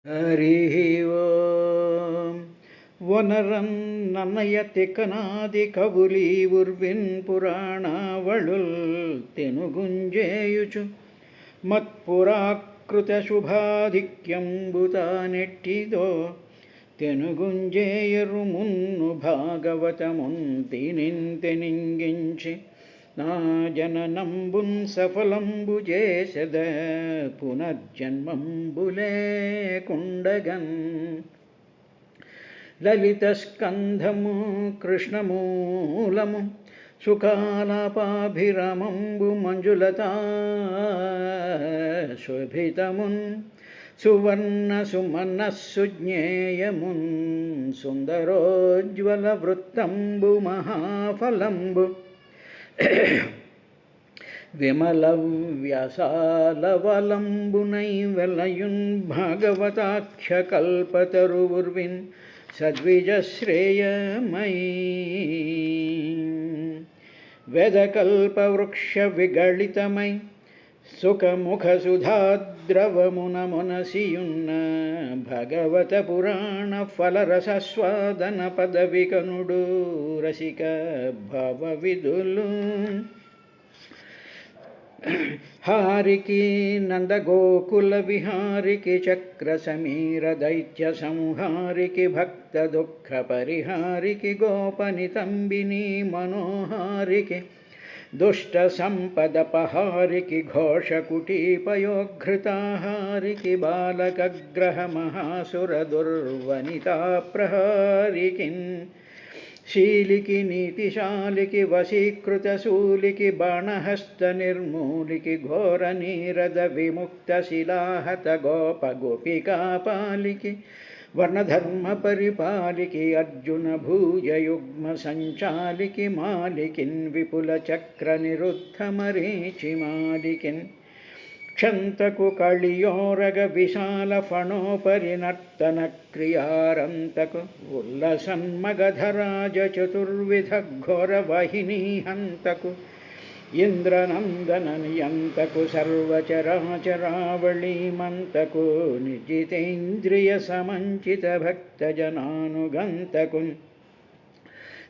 హరి ఓం వనరన్ నన్నయ తిక్కనాది కవులి ఉర్విన్ పురాణావళుల్ తెనుగుంజేయుచు మత్పురాకృత శుభాధిక్యంబుతా నెట్టిదో తెనుగుంజేయరు మున్ను భాగవతమున్ తినింతెనింగించి నా జననంబున్ సఫలంబు చేసెద పునర్జన్మంబులేకుండగన్ లలిత స్కంధము కృష్ణమూలము సుకాలాపాభిరమంబు మంజులతా శోభితమున్ సువర్ణ సుమనస్సుజ్ఞేయమున్ సుందరోజ్వల వృత్తంబు మహాఫలంబు విమల వ్యాసాలవలంబునై వెలయున్ భాగవతాఖ్య కల్పతరువుర్విన్ సద్విజశ్రేయమై వేదకల్పవృక్ష విగళితమై సుఖముఖ సుధాద్రవమున మునసియున్న భగవత పురాణ ఫలరసస్వాదన పదవికనుడు రసిక భవవిదులు హారికి నందగోకుల విహారికి చక్ర సమీర దైత్య సంహారికి భక్త దుఃఖ పరిహారికి గోపనితంబిని మనోహారికి దుష్ట సంపదపహారికి ఘోషకుటీపయోఘృతాహారికి బాలకగ్రహ మహాసుర దుర్వనితా ప్రహారికిన్ శీలికి నీతిశాలికి వశీకృత శూలికి బాణహస్త నిర్మూలికి ఘోర నీరద విముక్త శిలాహత గోప గోపికాపాలికి వర్ణధర్మ పరిపాలికి అర్జున భూజయుగ్మ సంచాలికి మాలికిన్ విపుల చక్ర నిరుద్ధ మరీచి మాలికిన్ క్షంతకు కళియోరగ విశాల ఫణోపరినర్తన క్రియారంతకు ఉల్లసన్మగధరాజ చతుర్విధ ఘోర వాహినీ హంతకు ఇంద్రనందన నియంతకు సర్వచరాచరావళీమంతకు నిర్జితేంద్రియ సమంచిత భక్తజనానుగంతకు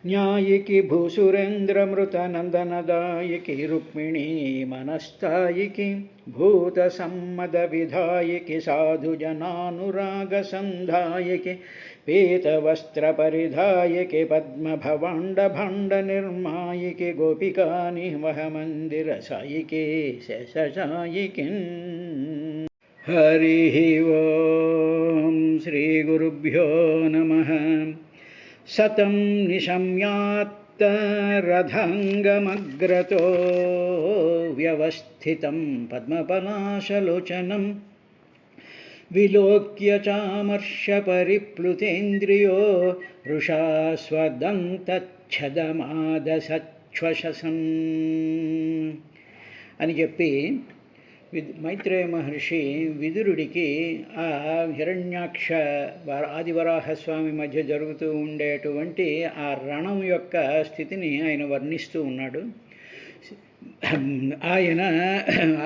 న్యాయికి భూసురేంద్రమృత నందనదాయికి రుక్మిణీ మనస్థాయికి భూత సమ్మద విధాయికి సాధుజనానురాగ సంధాయికి పీతవస్త్ర పరిధాయికి పద్మభవాండ భాండ నిర్మాయికి గోపికా నివహ మందిర సాయికి శేషాయికి. హరి ఓం శ్రీ గురుభ్యో నమః. సతం నిశమ్యాత్తరథంగమగ్రతో వ్యవస్థితం పద్మపలాశలోచనం విలోక్య చామర్ష పరిప్లుతేంద్రియో వృషాస్వదంతచ్ఛదమాదసచ్ఛ్వశసన్ అని చెప్పి మైత్రేయ మహర్షి విదురుడికి ఆ హిరణ్యాక్ష ఆదివరాహస్వామి మధ్య జరుగుతూ ఉండేటువంటి ఆ రణం యొక్క స్థితిని ఆయన వర్ణిస్తూ ఉన్నాడు. ఆయన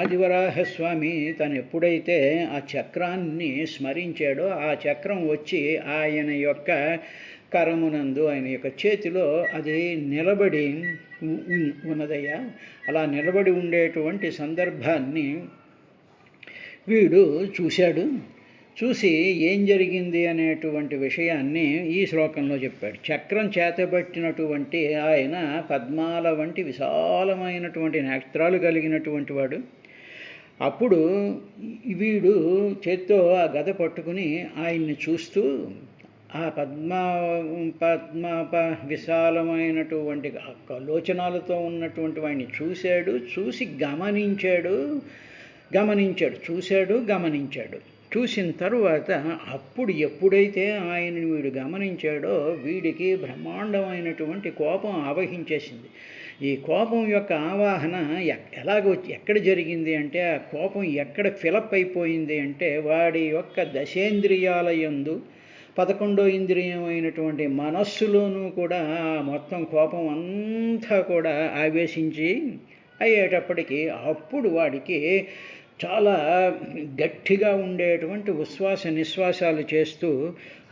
ఆదివరాహస్వామి తను ఎప్పుడైతే ఆ చక్రాన్ని స్మరించాడో ఆ చక్రం వచ్చి ఆయన యొక్క కరమునందు ఆయన యొక్క చేతిలో అది నిలబడి ఉన్నదయ్యా. అలా నిలబడి ఉండేటువంటి సందర్భాన్ని వీడు చూశాడు. చూసి ఏం జరిగింది అనేటువంటి విషయాన్ని ఈ శ్లోకంలో చెప్పాడు. చక్రం చేతబట్టినటువంటి ఆయన పద్మాల వంటి విశాలమైనటువంటి నేత్రాలు కలిగినటువంటి వాడు. అప్పుడు వీడు చేత్తో ఆ గద పట్టుకుని ఆయన్ని చూస్తూ ఆ విశాలమైనటువంటి లోచనాలతో ఉన్నటువంటి వాడిని చూశాడు. చూసి గమనించాడు. చూసిన తరువాత అప్పుడు ఎప్పుడైతే ఆయనని వీడు గమనించాడో వీడికి బ్రహ్మాండమైనటువంటి కోపం ఆవహించేసింది. ఈ కోపం యొక్క ఆవాహన ఎక్కడ జరిగింది అంటే ఆ కోపం ఎక్కడ ఫిలప్ అయిపోయింది అంటే వాడి యొక్క దశేంద్రియాల యందు 11వ ఇంద్రియమైనటువంటి మనస్సులోనూ కూడా మొత్తం కోపం అంతా కూడా ఆవేశించి అయ్యేటప్పటికీ అప్పుడు వాడికి చాలా గట్టిగా ఉండేటువంటి ఉచ్ఛ్వాస నిశ్వాసాలు చేస్తూ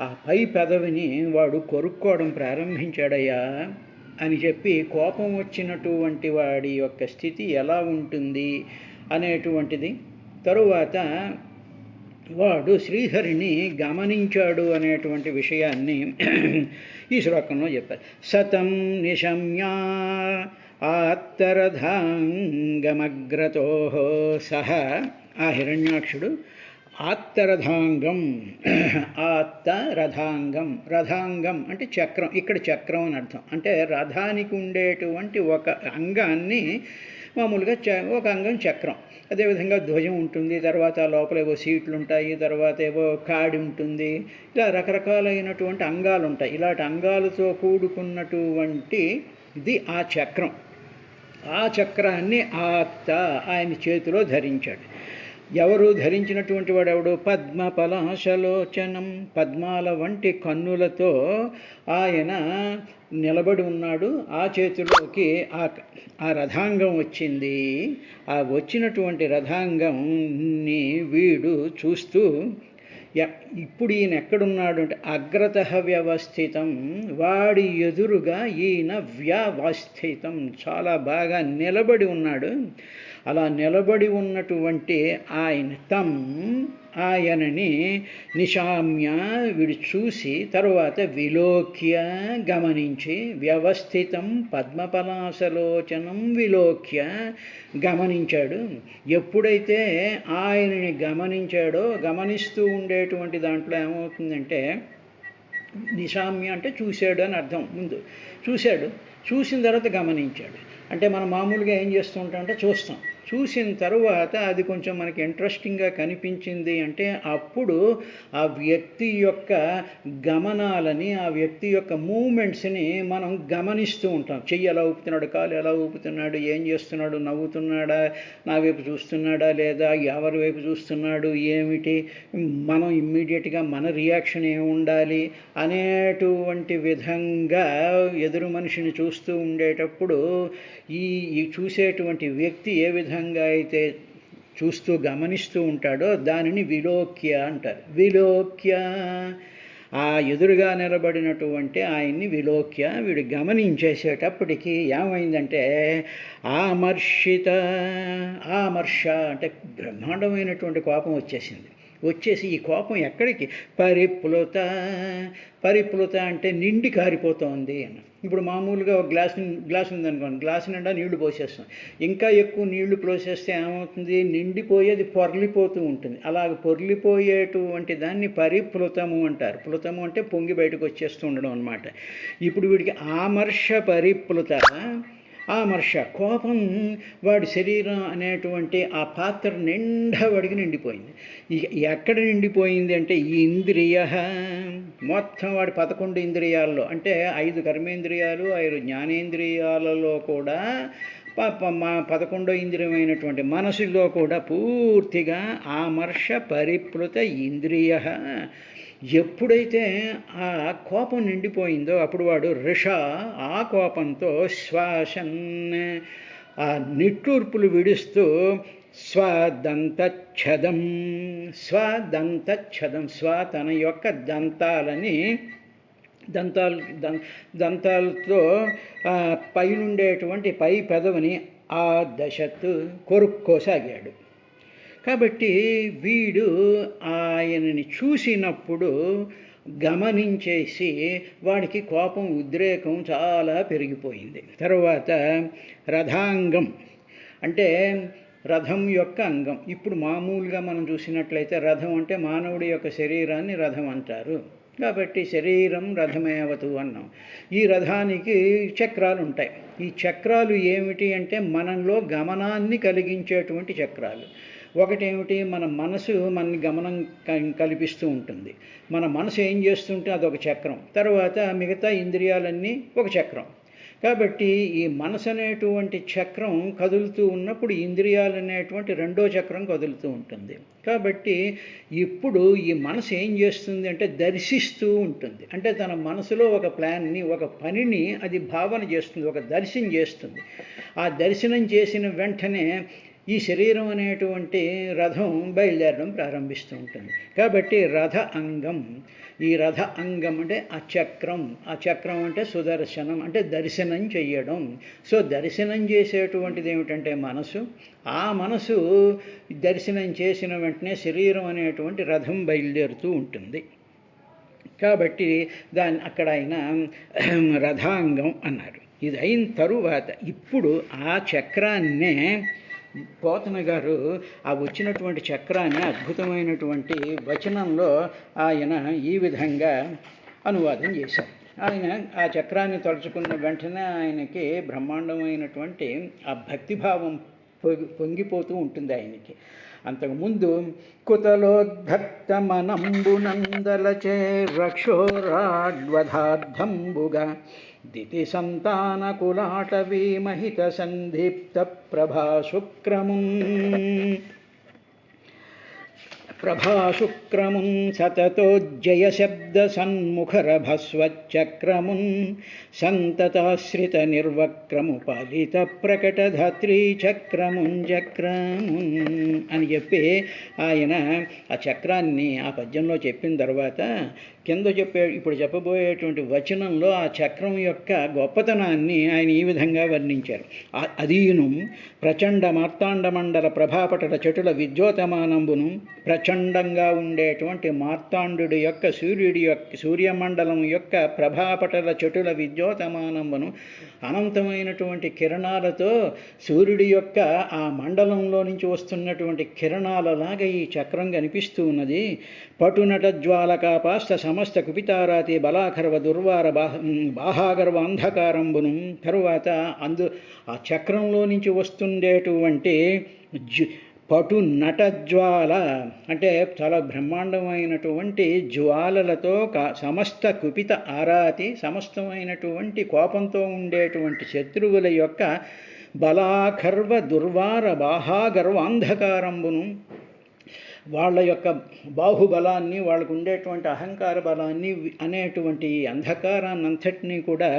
ఆ పై పెదవిని వాడు కొరుక్కోవడం ప్రారంభించాడయ్యా అని చెప్పి కోపం వచ్చినటువంటి వాడి యొక్క స్థితి ఎలా ఉంటుంది అనేటువంటిది. తరువాత వాడు శ్రీహరిని గమనించాడు అనేటువంటి విషయాన్ని ఈ శ్లోకంలో చెప్పారు. సతం నిశమ్యా ఆత్తరథాంగమగ్రతో సహ, ఆ హిరణ్యాక్షుడు ఆత్తరథాంగం, ఆత్తరథాంగం, రథాంగం అంటే చక్రం, ఇక్కడ చక్రం అని అర్థం. అంటే రథానికి ఉండేటువంటి ఒక అంగాన్ని మామూలుగా ఒక అంగం చక్రం, అదేవిధంగా ధ్వజం ఉంటుంది, తర్వాత లోపల ఏవో సీట్లు ఉంటాయి, తర్వాత ఏవో కాడి ఉంటుంది, ఇలా రకరకాలైనటువంటి అంగాలు ఉంటాయి. ఇలాంటి అంగాలతో కూడుకున్నటువంటి ఇది ఆ చక్రం. ఆ చక్రాన్ని ఆయన చేతిలో ధరించాడు. ఎవరు ధరించినటువంటి వాడు ఎవడు? పద్మపలాశలోచనం, పద్మాల వంటి కన్నులతో ఆయన నిలబడి ఉన్నాడు. ఆ చేతిలోకి ఆ రథాంగం వచ్చింది. ఆ వచ్చినటువంటి రథాంగంని వీడు చూస్తూ, ఇప్పుడు ఈయన ఎక్కడున్నాడు అంటే అగ్రత వ్యవస్థితం, వాడి ఎదురుగా ఈయన వ్యవస్థితం, చాలా బాగా నిలబడి ఉన్నాడు. అలా నిలబడి ఉన్నటువంటి ఆయనని నిశామ్య వీడు చూసి, తరువాత విలోక్య గమనించి, వ్యవస్థితం పద్మపలాశలోచనం విలోక్య గమనించాడు. ఎప్పుడైతే ఆయనని గమనించాడో, గమనిస్తూ ఉండేటువంటి దాంట్లో ఏమవుతుందంటే, నిశామ్య అంటే చూశాడు అని అర్థం. ముందు చూశాడు, చూసిన తర్వాత గమనించాడు. అంటే మనం మామూలుగా ఏం చేస్తూ ఉంటామంటే చూస్తాం, చూసిన తరువాత అది కొంచెం మనకి ఇంట్రెస్టింగ్గా కనిపించింది అంటే అప్పుడు ఆ వ్యక్తి యొక్క గమనాలని, ఆ వ్యక్తి యొక్క మూమెంట్స్ని మనం గమనిస్తూ ఉంటాం. చెయ్యి ఎలా ఊపుతున్నాడు, కాలు ఎలా ఊపుతున్నాడు, ఏం చేస్తున్నాడు, నవ్వుతున్నాడా, నా వైపు చూస్తున్నాడా లేదా, ఎవరి వైపు చూస్తున్నాడు, ఏమిటి, మనం ఇమ్మీడియట్గా మన రియాక్షన్ ఏమి ఉండాలి అనేటువంటి విధంగా ఎదురు మనిషిని చూస్తూ ఉండేటప్పుడు ఈ చూసేటువంటి వ్యక్తి ఏ విధంగా అయితే చూస్తూ గమనిస్తూ ఉంటాడో దానిని విలోక్య అంటారు. విలోక్య, ఆ ఎదురుగా నిలబడినటువంటి ఆయన్ని విలోక్య వీడు గమనించేసేటప్పటికి ఏమైందంటే ఆమర్ష అంటే బ్రహ్మాండమైనటువంటి కోపం వచ్చేసింది. వచ్చేసి ఈ కోపం ఎక్కడికి, పరిప్లుత అంటే నిండి కారిపోతోంది అని. ఇప్పుడు మామూలుగా ఒక గ్లాస్ ఉందనుకోండి, గ్లాసు నిండా నీళ్లు పోసేస్తాం, ఇంకా ఎక్కువ నీళ్లు పోసేస్తే ఏమవుతుంది, నిండిపోయేది పొర్లిపోతూ ఉంటుంది. అలాగ పొర్లిపోయేటువంటి దాన్ని పరిప్లుతము అంటారు. ప్లుతము అంటే పొంగి బయటకు వచ్చేస్తూ ఉండడం అనమాట. ఇప్పుడు వీడికి ఆమర్ష కోపం వాడి శరీరం అనేటువంటి ఆ పాత్ర నిండా వాడికి నిండిపోయింది. ఎక్కడ నిండిపోయింది అంటే ఈ ఇంద్రియ మొత్తం వాడి 11 ఇంద్రియాల్లో, అంటే 5 కర్మేంద్రియాలు 5 జ్ఞానేంద్రియాలలో కూడా 11వ ఇంద్రియమైనటువంటి మనసులో కూడా పూర్తిగా ఆమర్ష పరిప్లుత ఇంద్రియ. ఎప్పుడైతే ఆ కోపం నిండిపోయిందో అప్పుడు వాడు ఆ కోపంతో శ్వాసన్, ఆ నిట్టూర్పులు విడుస్తూ స్వదంతఛదం, తన యొక్క దంతాలతో పైనుండేటువంటి పై పెదవిని ఆ దశత్ కొరుక్కోసాగాడు. కాబట్టి వీడు ఆయనని చూసినప్పుడు గమనించేసి వాడికి కోపం, ఉద్రేకం చాలా పెరిగిపోయింది. తర్వాత రథాంగం అంటే రథం యొక్క అంగం. ఇప్పుడు మామూలుగా మనం చూసినట్లయితే రథం అంటే మానవుడి యొక్క శరీరాన్ని రథం అంటారు. కాబట్టి శరీరం రథమేవతు అన్నాం. ఈ రథానికి చక్రాలు ఉంటాయి. ఈ చక్రాలు ఏమిటి అంటే మనలో గమనాన్ని కలిగించేటువంటి చక్రాలు. ఒకటేమిటి, మన మనసు మనని గమనం కల్పిస్తూ ఉంటుంది. మన మనసు ఏం చేస్తుంటే అదొక చక్రం. తర్వాత మిగతా ఇంద్రియాలన్నీ ఒక చక్రం. కాబట్టి ఈ మనసు అనేటువంటి చక్రం కదులుతూ ఉన్నప్పుడు ఇంద్రియాలు అనేటువంటి రెండో చక్రం కదులుతూ ఉంటుంది. కాబట్టి ఇప్పుడు ఈ మనసు ఏం చేస్తుంది అంటే దర్శిస్తూ ఉంటుంది. అంటే తన మనసులో ఒక ప్లాన్ని, ఒక పనిని అది భావన చేస్తుంది, ఒక దర్శనం చేస్తుంది. ఆ దర్శనం చేసిన వెంటనే ఈ శరీరం అనేటువంటి రథం బయలుదేరడం ప్రారంభిస్తూ ఉంటుంది. కాబట్టి రథ అంగం, ఈ రథ అంగం అంటే ఆ చక్రం అంటే సుదర్శనం, అంటే దర్శనం చెయ్యడం. సో దర్శనం చేసేటువంటిది ఏమిటంటే మనసు. ఆ మనసు దర్శనం చేసిన వెంటనే శరీరం అనేటువంటి రథం బయలుదేరుతూ ఉంటుంది. కాబట్టి దాన్ని అక్కడ ఆయన రథాంగం అన్నారు. ఇది అయిన తరువాత ఇప్పుడు ఆ చక్రాన్నే పోతన గారు ఆ వచ్చినటువంటి చక్రాన్ని అద్భుతమైనటువంటి వచనంలో ఆయన ఈ విధంగా అనువాదం చేశారు. ఆయన ఆ చక్రాన్ని తలుచుకున్న వెంటనే ఆయనకి బ్రహ్మాండమైనటువంటి ఆ భక్తిభావం పొంగిపోతూ ఉంటుంది ఆయనకి. అంతకుముందు కుతలోద్భక్త మనంబునందలచే రక్షోరాడ్వధార్థంబుగా దితి సంతానకులాటవీ మహిత సందీప్త ప్రభాశుక్రమున్ సతతోజ్జయ శబ్ద సన్ముఖరభస్వచ్చక్రమున్ సంతతాశ్రిత నిర్వక్రము పాలిత ప్రకటధాత్రీ చక్రమున్ అని చెప్పి ఆయన ఆ చక్రాన్ని ఆ పద్యంలో చెప్పిన తర్వాత కింద ఇప్పుడు చెప్పబోయేటువంటి వచనంలో ఆ చక్రం యొక్క గొప్పతనాన్ని ఆయన ఈ విధంగా వర్ణించారు. అదీను ప్రచండ మార్తాండ మండల ప్రభాపటల చటుల విద్యోతమానంబును, ప్రచండంగా ఉండేటువంటి మార్తాండు యొక్క సూర్యమండలం యొక్క ప్రభాపటల చటుల విద్యోతమానంబును, అనంతమైనటువంటి కిరణాలతో సూర్యుడి యొక్క ఆ మండలంలో నుంచి వస్తున్నటువంటి కిరణాలలాగా ఈ చక్రం కనిపిస్తూ ఉన్నది. పటునట జ్వాలకాపాస్త సమస్త కుపితారాతి బలాఖర్వ దుర్వార బాహాగర్వ అంధకారంబును. తరువాత ఆ చక్రంలో నుంచి వస్తుండేటువంటి పటు నటజ్వాల అంటే చాలా బ్రహ్మాండమైనటువంటి జ్వాలలతో సమస్త కుపిత ఆరాతి సమస్తమైనటువంటి కోపంతో ఉండేటువంటి శత్రువుల యొక్క బలాఖర్వ దుర్వార బాహాగర్వ అంధకారంబును, వాళ్ళ యొక్క బాహుబలాన్ని, వాళ్ళకు ఉండేటువంటి అహంకార బలాన్ని అనేటువంటి అంధకారాన్ని అంతటినీ కూడా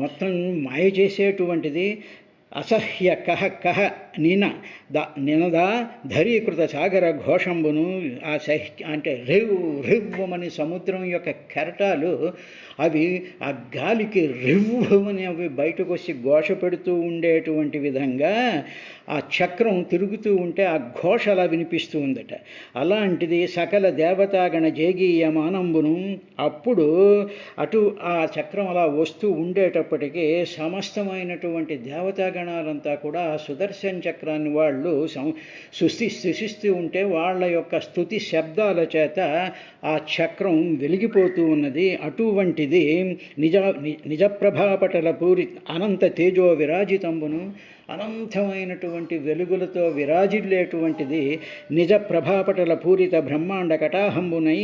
మొత్తం మాయ చేసేటువంటిది. అసహ్య కహ నినదా ధరీకృత సాగర ఘోషంబును, ఆ అంటే రివ్వమని సముద్రం యొక్క కెరటాలు అవి ఆ గాలికి రివ్వమని అవి బయటకు వచ్చి ఘోష పెడుతూ ఉండేటువంటి విధంగా ఆ చక్రం తిరుగుతూ ఉంటే ఆ ఘోష అలా వినిపిస్తూ ఉందట. అలాంటిది సకల దేవతాగణ జేగీయమానంబును. అప్పుడు అటు ఆ చక్రం అలా వస్తూ ఉండేటప్పటికీ సమస్తమైనటువంటి దేవతాగణాలంతా కూడా ఆ సుదర్శన చక్రాన్ని వాళ్ళు సృష్టిస్తూ ఉంటే వాళ్ళ యొక్క స్తుతి శబ్దాల చేత ఆ చక్రం వెలిగిపోతూ ఉన్నది. అటువంటిది నిజప్రభాపటల పూరి అనంత తేజో విరాజితంబును, అనంతమైనటువంటి వెలుగులతో విరాజిల్లేటువంటిది నిజ ప్రభాపటల పూరిత బ్రహ్మాండ కటాహంబునై,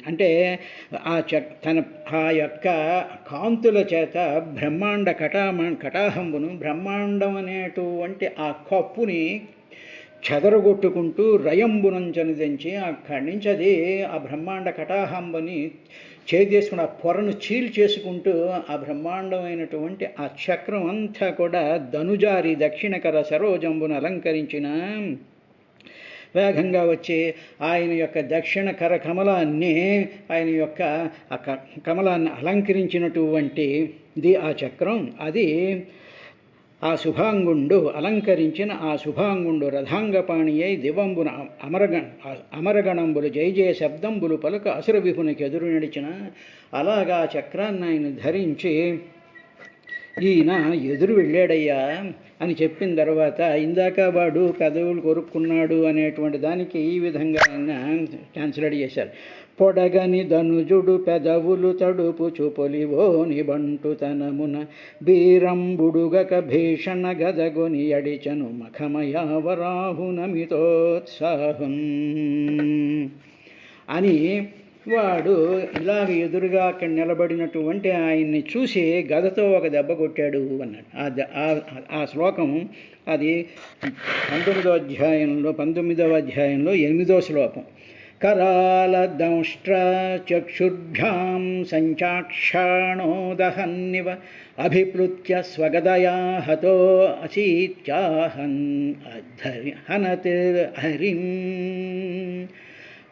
అంటే ఆ యొక్క కాంతుల చేత బ్రహ్మాండ కటాహంబును, బ్రహ్మాండం అనేటువంటి ఆ కప్పుని చెదరగొట్టుకుంటూ రయంబునంచని తెంచి అక్కడి నుంచి అది ఆ బ్రహ్మాండ కటాహంబని చేసుకుని ఆ పొరను చేసుకుంటూ ఆ బ్రహ్మాండమైనటువంటి ఆ చక్రం అంతా కూడా ధనుజారి దక్షిణకర సరోజంబును అలంకరించిన వేగంగా వచ్చి ఆయన యొక్క దక్షిణ కర కమలాన్ని, ఆయన యొక్క ఆ కమలాన్ని అలంకరించినటువంటిది ఆ చక్రం. అది ఆ శుభాంగుండు అలంకరించిన ఆ శుభాంగుండు రథాంగపాణి అయి దివంబున అమరగణంబులు జయ శబ్దంబులు పలుక అసుర విభునికి ఎదురు నడిచిన. అలాగా ఆ చక్రాన్ని ఆయన ధరించి ఈయన ఎదురు వెళ్ళాడయ్యా అని చెప్పిన తర్వాత ఇందాక వాడు పెదవులు కొరుక్కున్నాడు అనేటువంటి దానికి ఈ విధంగా ఆయన ట్రాన్స్లేట్ చేశారు. పొడగని ధనుజుడు పెదవులు తడుపు చుపొలివోని బంటుతనమున బీరంబుడుగక భీషణ గదగొని అడిచను మఖమయావరాహునమితోత్సాహం అని వాడు ఇలాగ ఎదురుగా అక్కడ నిలబడినటువంటి ఆయన్ని చూసి గదతో ఒక దెబ్బ కొట్టాడు అన్నాడు. ఆ శ్లోకం అది 19వ అధ్యాయంలో 8వ శ్లోకం. करालदंष्ट्र चक्षुर्भ्यां सञ्चाक्षाणो दहन्निव अभिप्लुत्य स्वगदया हतो असीत्याहन् हनत् हरिं.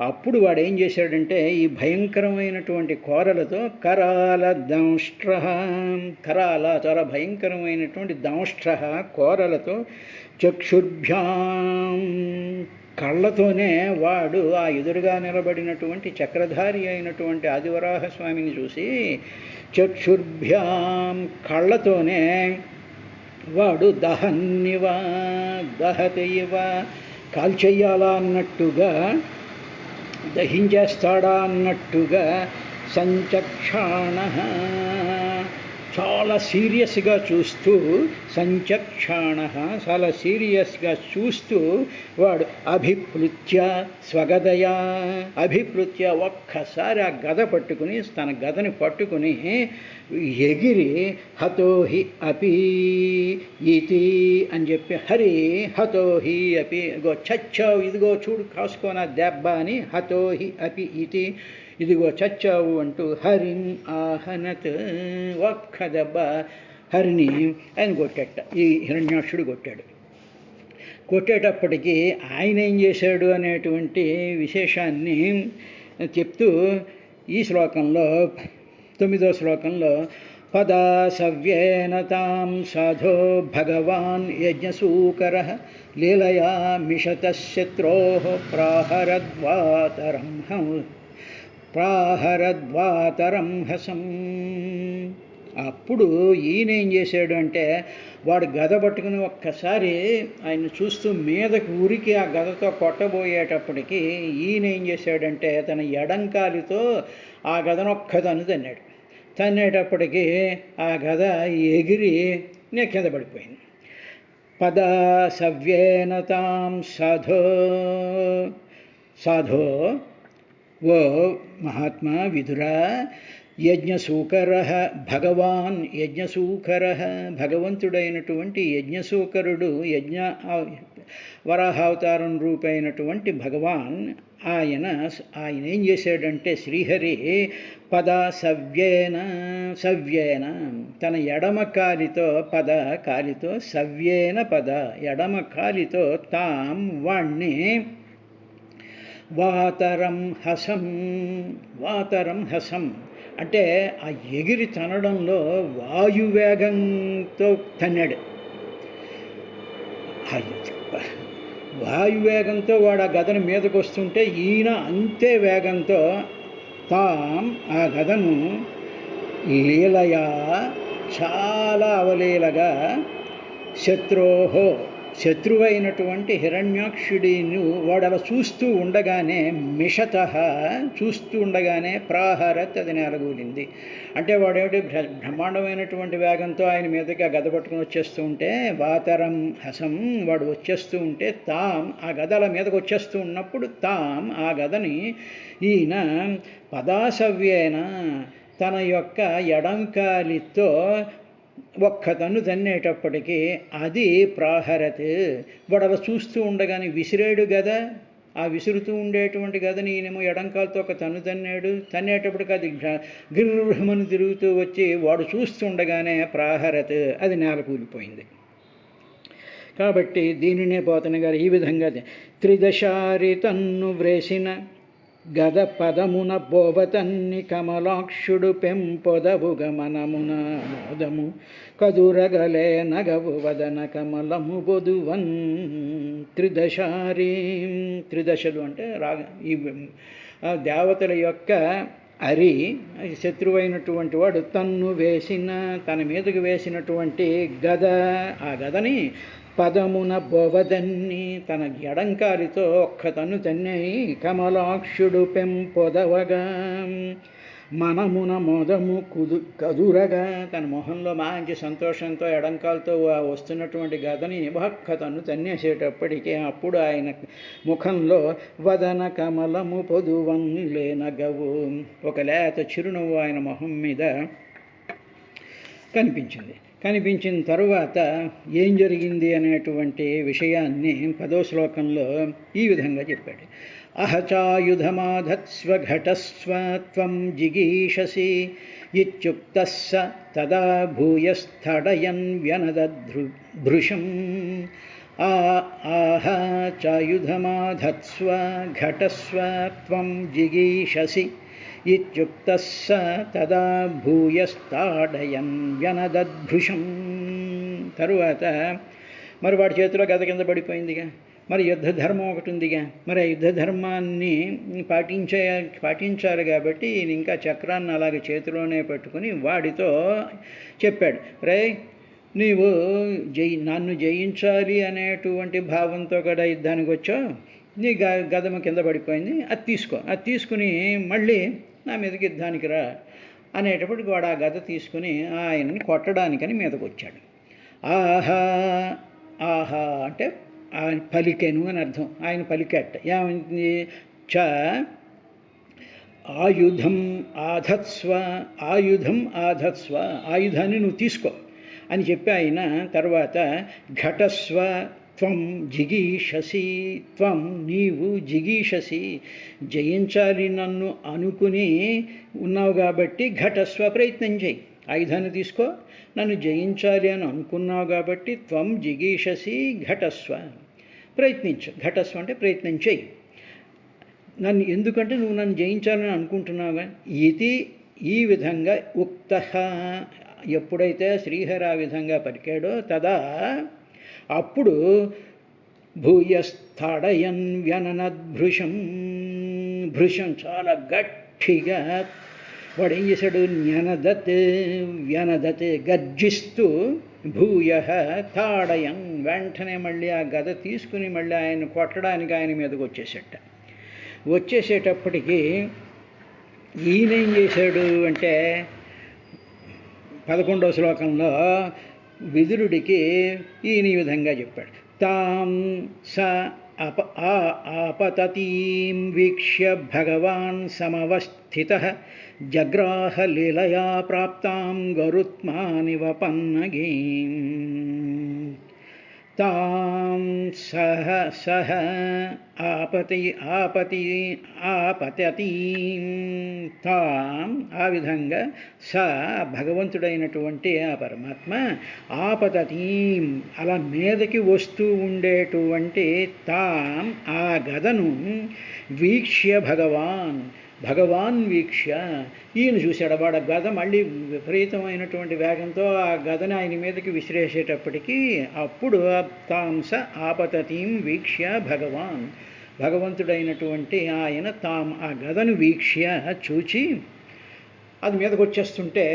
అప్పుడు వాడు ఏం చేశాడంటే ఈ భయంకరమైనటువంటి కోరలతో కరాల దంష్ట్ర, కరాల చాలా భయంకరమైనటువంటి దంష్ట్ర కోరలతో, చక్షుర్భ్యాం కళ్ళతోనే వాడు ఆ ఎదురుగా నిలబడినటువంటి చక్రధారి అయినటువంటి ఆదివరాహస్వామిని చూసి, చక్షుర్భ్యాం కళ్ళతోనే వాడు దహన్నివ దహతయివ కాల్చెయ్యాలా అన్నట్టుగా, దహించేస్తాడా అన్నట్టుగా, సంచక్షాణ చాలా సీరియస్గా చూస్తూ, సంచక్షాణ చాలా సీరియస్గా చూస్తూ వాడు అభిప్లుత్య స్వగదయా, అభిప్లుత్య ఒక్కసారి ఆ గద పట్టుకుని, తన గదని పట్టుకుని ఎగిరి హతోహి అపి ఇతి అని చెప్పి, హరి హతోహి అపి, ఇదిగో చచ్చావు, ఇదిగో చూడు కాసుకోనా దెబ్బ అని, హతోహి అపి ఇతి, ఇదిగో చచ్చావు అంటూ హరిం ఆహనత్, ఒక్క దెబ్బ హరిని ఆయన కొట్టాట. ఈ హిరణ్యాక్షుడు కొట్టాడు. కొట్టేటప్పటికీ ఆయన ఏం చేశాడు అనేటువంటి విశేషాన్ని చెప్తూ ఈ శ్లోకంలో 9వ శ్లోకంలో పదా సవ్యేన తాం సాధో భగవాన్ యజ్ఞసూకరః లీలయా మిషతః శత్రోః ప్రాహరద్వాతరం హసం. అప్పుడు ఈయన ఏం చేశాడు అంటే, వాడు గద పట్టుకుని ఒక్కసారి ఆయన చూస్తూ మీదకు ఉరికి ఆ గదతో కొట్టబోయేటప్పటికి ఈయన ఏం చేశాడంటే తన ఎడంకాలితో ఆ గదను ఒక్కదను తన్నాడు. తన్నేటప్పటికీ ఆ గద ఎగిరి కింద పడిపోయింది. పదా సవ్యేన తాం సాధో, సాధో ఓ మహాత్మా విదురా, యజ్ఞసూకర భగవాన్, యజ్ఞసూకర భగవంతుడైనటువంటి యజ్ఞసూకరుడు, వరాహావతారం రూపైనటువంటి భగవాన్ ఆయన ఏం చేశాడంటే శ్రీహరి పద సవ్యేన, సవ్యేన తన ఎడమ కాలితో, పద కాలితో, సవ్యేన పద ఎడమ కాలితో, తాం వాణ్ణి వాతరం హసం, వాతరం హసం అంటే ఆ ఎగిరి తనడంలో వాయువేగంతో తన్నాడు. వాయువేగంతో వాడు ఆ గదను మీదకు వస్తుంటే ఈయన అంతే వేగంతో తాం ఆ గదను లీలయా చాలా అవలీలగా శత్రోహో శత్రువైనటువంటి హిరణ్యాక్షుడిని వాడు అలా చూస్తూ ఉండగానే మిషత చూస్తూ ఉండగానే ప్రాహరత్ అది నేలగూలింది. అంటే వాడేమిటి బ్రహ్మాండమైనటువంటి వేగంతో ఆయన మీదకి ఆ గద పట్టుకుని వచ్చేస్తూ ఉంటే, వాతరం హసం వాడు వచ్చేస్తూ ఉంటే, తాం ఆ గదల మీదకి వచ్చేస్తూ ఉన్నప్పుడు తాం ఆ గదని ఈయన పదాసవ్యేన తన యొక్క ఎడంకాలితో ఒక్కతను తన్నేటప్పటికీ అది ప్రాహరత్ వాడు అలా చూస్తూ ఉండగానే విసిరాడు గద, ఆ విసురుతూ ఉండేటువంటి గదని ఈయనేమో ఎడంకాలతో ఒక తన్ను తన్నాడు. తన్నేటప్పటికి అది గిర్రమని తిరుగుతూ వచ్చి వాడు చూస్తుండగానే ప్రాహరత్ అది నేల కూలిపోయింది. కాబట్టి దీనినే పోతన గారు ఈ విధంగా త్రిదశారి తన్ను వ్రేసిన గద పదమున బోవతన్ని కమలాక్షుడు పెంపొదవు గమనమున మోదము కదురగలే నగవు వదన కమలము బొదువన్. త్రిదశారి, త్రిదశలు అంటే ఈ దేవతల యొక్క అరి శత్రువైనటువంటి వాడు తన్ను వేసిన, తన మీదకు వేసినటువంటి గద, ఆ గదని పదమున బొవదన్ని తన ఎడంకాలితో ఒక్కతను తన్నయి కమలాక్షుడు పెంపొదవగా మనమున మోదము కదురగా తన మొహంలో మంచి సంతోషంతో ఎడంకాలతో వస్తున్నటువంటి గదని ఒక్కతను తన్నేసేటప్పటికీ అప్పుడు ఆయన ముఖంలో వదన కమలము పొదువన్లే నగవు ఒక లేత చిరునవ్వు ఆయన మొహం మీద కనిపించింది. కనిపించిన తరువాత ఏం జరిగింది అనేటువంటి విషయాన్ని 10వ శ్లోకంలో ఈ విధంగా చెప్పాడు. అహచాయుధమాధత్స్వ ఘటస్వ త్వం జిగీషసి ఇత్యుక్తః స తదా భూయస్థడయన్ వ్యనదద్భృశం ఆహ చాయుధమాధత్స్వ ఘటస్వ త్వం జిగీషసి ఇత్యుక్తః స తదా భూయస్థాడయన్ వ్యనదద్భృశం. తరువాత మరి వాడి చేతిలో గద కింద పడిపోయిందిగా. మరి యుద్ధ ధర్మం ఒకటి ఉందిగా. మరి ఆ యుద్ధ ధర్మాన్ని పాటించాలి కాబట్టి ఈయన ఇంకా చక్రాన్ని అలాగే చేతిలోనే పెట్టుకుని వాడితో చెప్పాడు, రే నీవు నన్ను జయించాలి అనేటువంటి భావంతో కూడా యుద్ధానికి వచ్చావు, నీ గదమ కింద పడిపోయింది, అది తీసుకో, అది తీసుకుని మళ్ళీ నా మీదకి యుద్ధానికి రా అనేటప్పటికి వాడు ఆ గద తీసుకుని ఆయనని కొట్టడానికని మీదకి వచ్చాడు. ఆహా ఆహా అంటే ఆయన పలికెను అని అర్థం. ఆయన పలికెట్ట ఏమైంది? చ ఆయుధం ఆధత్స్వ, ఆయుధం ఆధత్స్వ, ఆయుధాన్ని నువ్వు తీసుకో అని చెప్పి ఆయన తర్వాత ఘటస్వ త్వం జిగీషసి, త్వం నీవు జిగీషసి జయించాలి నన్ను అనుకుని ఉన్నావు కాబట్టి ఘటస్వ ప్రయత్నం చేయి, ఆయుధాన్ని తీసుకో, నన్ను జయించాలి అని అనుకున్నావు కాబట్టి త్వం జిగీషసి ఘటస్వ ప్రయత్నించు. ఘటస్వ అంటే ప్రయత్నం చేయి నన్ను, ఎందుకంటే నువ్వు నన్ను జయించాలని అనుకుంటున్నావుగా. ఇది ఈ విధంగా ఉక్త, ఎప్పుడైతే శ్రీహరి ఆ విధంగా పలికాడో తదా అప్పుడు భూయస్థాడయన్ వ్యననద్భృశం, భృశం చాలా గట్టిగా వాడు ఏం చేశాడు? న్యనదత్ వ్యనదత్ గర్జిస్తూ భూయ తాడయం వెంటనే మళ్ళీ ఆ గద తీసుకుని మళ్ళీ ఆయన కొట్టడానికి ఆయన మీదకి వచ్చేసేటప్పటికీ ఈయనేం చేశాడు అంటే 11వ శ్లోకంలో విదురుడికి ఈయన ఈ విధంగా చెప్పాడు. తాం స ఆపతతీం వీక్ష్య భగవాన్ సమవస్థితః జగ్రాహ లీలయా ప్రాప్తాం గరుత్మానివ పన్నగీం. తాం సహ సహ ఆపతతీం తాం ఆ విధంగా స భగవంతుడైనటువంటి ఆ పరమాత్మ ఆపతతీం అలా మీదకి వస్తూ ఉండేటువంటి తాం ఆ గదను వీక్ష్య భగవాన్ వీక్ష ఈయన చూశాడు. వాడు గద మళ్ళీ విపరీతమైనటువంటి వేగంతో ఆ గదని ఆయన మీదకి విసిరేసేటప్పటికీ అప్పుడు తాంస ఆపతతీం వీక్ష్య భగవంతుడైనటువంటి ఆయన ఆ గదను వీక్ష్య చూచి అది మీదకి వచ్చేస్తుంటే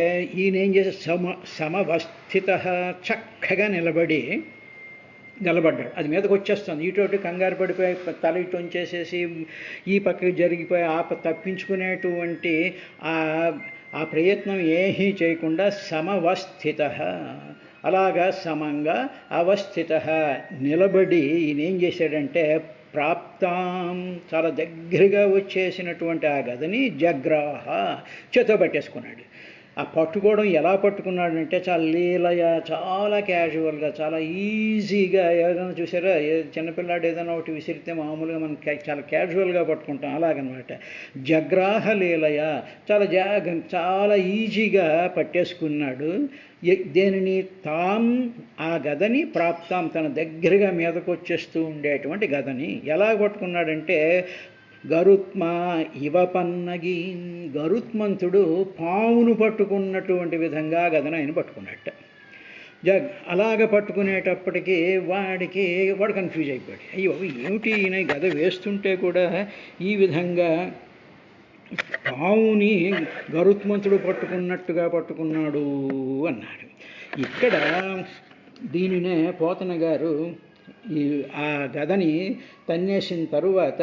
ఈయన ఏం చేసే సమవస్థిత చక్కగా నిలబడ్డాడు. అది మీదకి వచ్చేస్తుంది. ఇటు కంగారు పడిపోయి తల ఇటు ఉంచేసేసి ఈ పక్కకి జరిగిపోయి తప్పించుకునేటువంటి ఆ ప్రయత్నం ఏమీ చేయకుండా సమవస్థిత అలాగా సమంగా అవస్థిత నిలబడి ఈయన ఏం చేశాడంటే ప్రాప్తాం చాలా దగ్గరగా వచ్చేసినటువంటి ఆ గదని జగ్రాహ చేతో పట్టేసుకున్నాడు. ఆ పట్టుకోవడం ఎలా పట్టుకున్నాడంటే చాలా లీలయ, చాలా క్యాజువల్గా, చాలా ఈజీగా. ఏదైనా చూసారా, చిన్నపిల్లాడు ఏదైనా ఒకటి విసిరితే మామూలుగా మనం చాలా క్యాజువల్గా పట్టుకుంటాం, అలాగనమాట. జగ్రాహ లీలయ చాలా ఈజీగా పట్టేసుకున్నాడు. దేనిని? తాం ఆ గదని ప్రాప్తాం తన దగ్గరగా మీదకు వచ్చేస్తూ ఉండేటువంటి గదని ఎలా పట్టుకున్నాడంటే గరుత్మా ఇవ పన్నగి, గరుత్మంతుడు పావును పట్టుకున్నటువంటి విధంగా గదను ఆయన పట్టుకున్నట్ట. అలాగ పట్టుకునేటప్పటికీ వాడు కన్ఫ్యూజ్ అయిపోయాడు. అయ్యో ఏమిటి ఈయన గద వేస్తుంటే కూడా ఈ విధంగా పావుని గరుత్మంతుడు పట్టుకున్నట్టుగా పట్టుకున్నాడు అన్నాడు. ఇక్కడ దీనినే పోతన గారు ఆ గదని తన్నేసిన తరువాత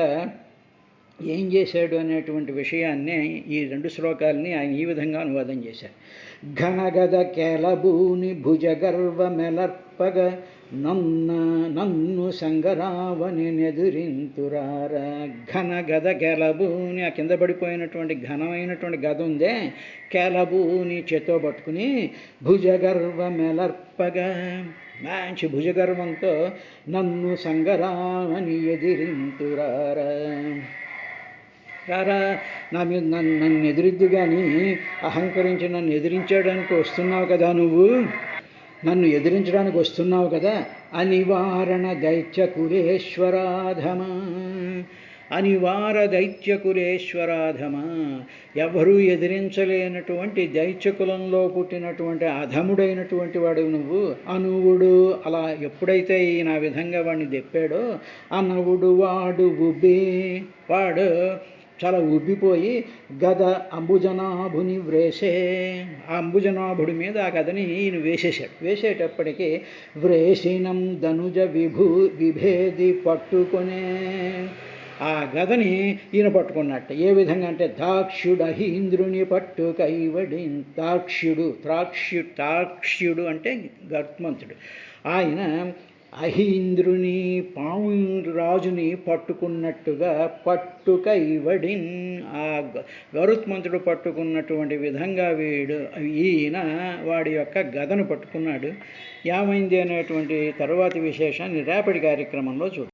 ఏం చేశాడు అనేటువంటి విషయాన్ని ఈ 2 శ్లోకాలని ఆయన ఈ విధంగా అనువాదం చేశారు. ఘనగద కేలబూని భుజగర్వ మెలర్పగ నన్ను సంగరావని నెదురింతురార. ఘనగద కేలబూని ఆ కింద పడిపోయినటువంటి ఘనమైనటువంటి గద ఉందే, కేలబూని చేతో పట్టుకుని భుజగర్వ మెలర్పగా మంచి భుజగర్వంతో నన్ను సంగరావని ఎదిరింతురార. రారా నా మీద నన్ను ఎదిరిద్దు కానీ అహంకరించి నన్ను ఎదిరించడానికి వస్తున్నావు కదా నువ్వు, నన్ను ఎదిరించడానికి వస్తున్నావు కదా. అనివారణ దైత్యకులేశ్వరాధమ, అనివార దైత్యకులేశ్వరాధమ, ఎవరూ ఎదిరించలేనటువంటి దైత్యకులంలో పుట్టినటువంటి అధముడైనటువంటి వాడు నువ్వు. అనువుడు అలా ఎప్పుడైతే ఈయన ఆ విధంగా వాడిని దెప్పాడో, అనవుడు వాడు ఉబ్బి, వాడు చాలా ఉబ్బిపోయి గద అంబుజనాభుని వ్రేసే, ఆ అంబుజనాభుడి మీద ఆ గదని ఈయన వేసేశాడు. వేసేటప్పటికీ వ్రేసినం ధనుజ విభేది పట్టుకొనే, ఆ గదని ఈయన పట్టుకున్నట్టు. ఏ విధంగా అంటే దాక్షుడు అహీంద్రుని పట్టు కైవడి, తాక్ష్యుడు అంటే గర్త్మంతుడు. ఆయన అహీంద్రుని పాము రాజుని పట్టుకున్నట్టుగా పట్టుకైవడిన్, ఆ గరుత్మంతుడు పట్టుకున్నటువంటి విధంగా ఈయన వాడి యొక్క గదను పట్టుకున్నాడు. ఏమైంది అనేటువంటి తరువాతి విశేషాన్ని రేపటి కార్యక్రమంలో చూద్దాం.